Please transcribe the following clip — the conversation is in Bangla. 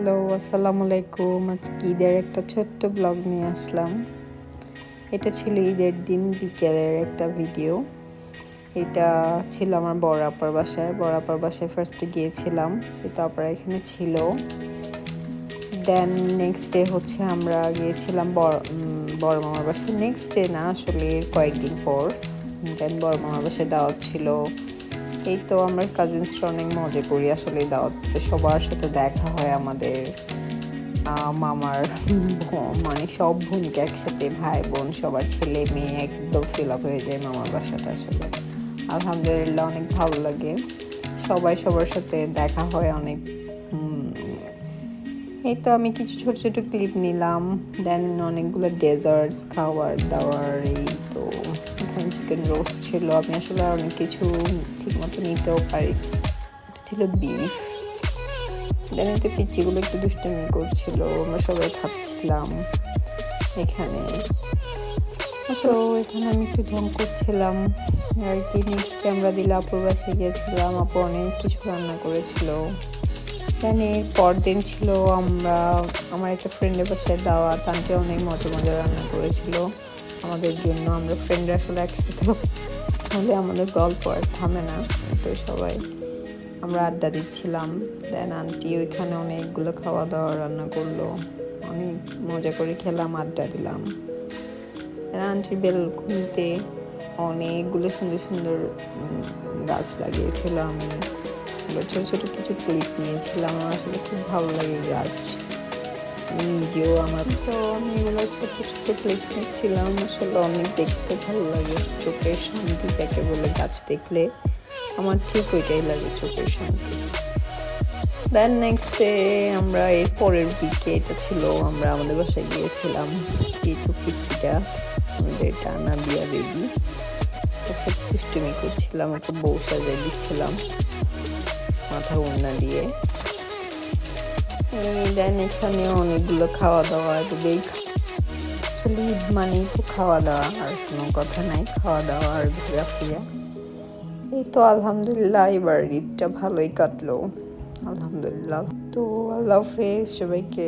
হ্যালো, আসসালামু আলাইকুম। আজকে ঈদের একটা ছোট্ট ব্লগ নিয়ে আসলাম। এটা ছিল ঈদের দিন বিকেলের একটা ভিডিও। এটা ছিল আমার বড় আপার বাসায়। বড় আপার বাসায় ফার্স্টে গিয়েছিলাম, কিন্তু আপারা এখানে ছিল। দেন নেক্সট ডে হচ্ছে আমরা গিয়েছিলাম বড় মামার বাসায়। নেক্সট ডে না, আসলে কয়েকদিন পর। দেন বড় মামার বাসায় দাওয়াত ছিল। এই তো আমরা কাজিনসরা অনেক মজা করি আসলে দাওয়াতে, সবার সাথে দেখা হয় আমাদের। মামার মানে সব বোনকে একসাথে, ভাই বোন সবার ছেলে মেয়ে একদম ফিল আপ হয়ে যায় মামার বাসাটা। আসলে আলহামদুলিল্লাহ অনেক ভালো লাগে, সবাই সবার সাথে দেখা হয় অনেক। এই তো আমি কিছু ছোট ছোট ক্লিপ নিলাম। দেন অনেকগুলো ডেজার্টস, খাবার দাবার। এই তো এখানে চিকেন রোস্ট ছিল। আমি আসলে অনেক কিছু ঠিক মতো নিতেও পারি। এটা ছিল বিফ। দেন এতে পিচ্চিগুলো একটু দুষ্টামি করছিল, আমরা সবাই খাচ্ছিলাম এখানে। আসলে এখানে আমি একটু ঢং করছিলাম আর কি। নেক্সটে আমরা দিলে আপুর বাসায় গিয়েছিলাম, আপু অনেক কিছু রান্না করেছিল। দেন এর পরদিন ছিল আমার একটা ফ্রেন্ডের বাসায় দাওয়াত। আন্টি অনেক মজা মজা রান্না করেছিল আমাদের জন্য। আমরা ফ্রেন্ডরা আসলে একসাথে হলে আমাদের গল্প আর থামে না। তো সবাই আমরা আড্ডা দিচ্ছিলাম। দেন আন্টি ওইখানে অনেকগুলো খাওয়া দাওয়া রান্না করলো, অনেক মজা করে খেলাম, আড্ডা দিলাম। আন্টির বেলকনিতে অনেকগুলো সুন্দর সুন্দর গাছ লাগিয়েছিল। আমি ছোটো ছোটো কিছু ক্লিপ নিয়েছিলাম। আমার আসলে খুব ভালো লাগে গাছ, আমি নিজেও আমি এগুলো ছোটো ছোটো ক্লিপস নিচ্ছিলাম। আসলে অনেক দেখতে ভালো লাগে, চোখের শান্তি যাকে বলে গাছ দেখলে আমার ঠিক ওইটাই লাগে, চোখের শান্তি। দেন নেক্সট ডে আমরা এর পরের দিকে, এটা ছিল আমরা আমাদের বাসায় গিয়েছিলাম। কিন্তু পিচ্চিটা আমাদের টানা দিয়া বেবি, খুব দুষ্টুমি করছিলাম, ওকে বউ সাজিয়ে দিচ্ছিলাম মাথা ওড়না দিয়ে। দেন এখানে অনেকগুলো খাওয়া দাওয়া, আসলে ঈদ মানেই তো খাওয়া দাওয়া, আর কোনো কথা নাই, খাওয়া দাওয়া আর ঘোরাফেরা। এই তো আলহামদুলিল্লাহ এবার ঈদটা ভালোই কাটলো আলহামদুলিল্লাহ। তো আল্লাহ হাফেজ সবাইকে।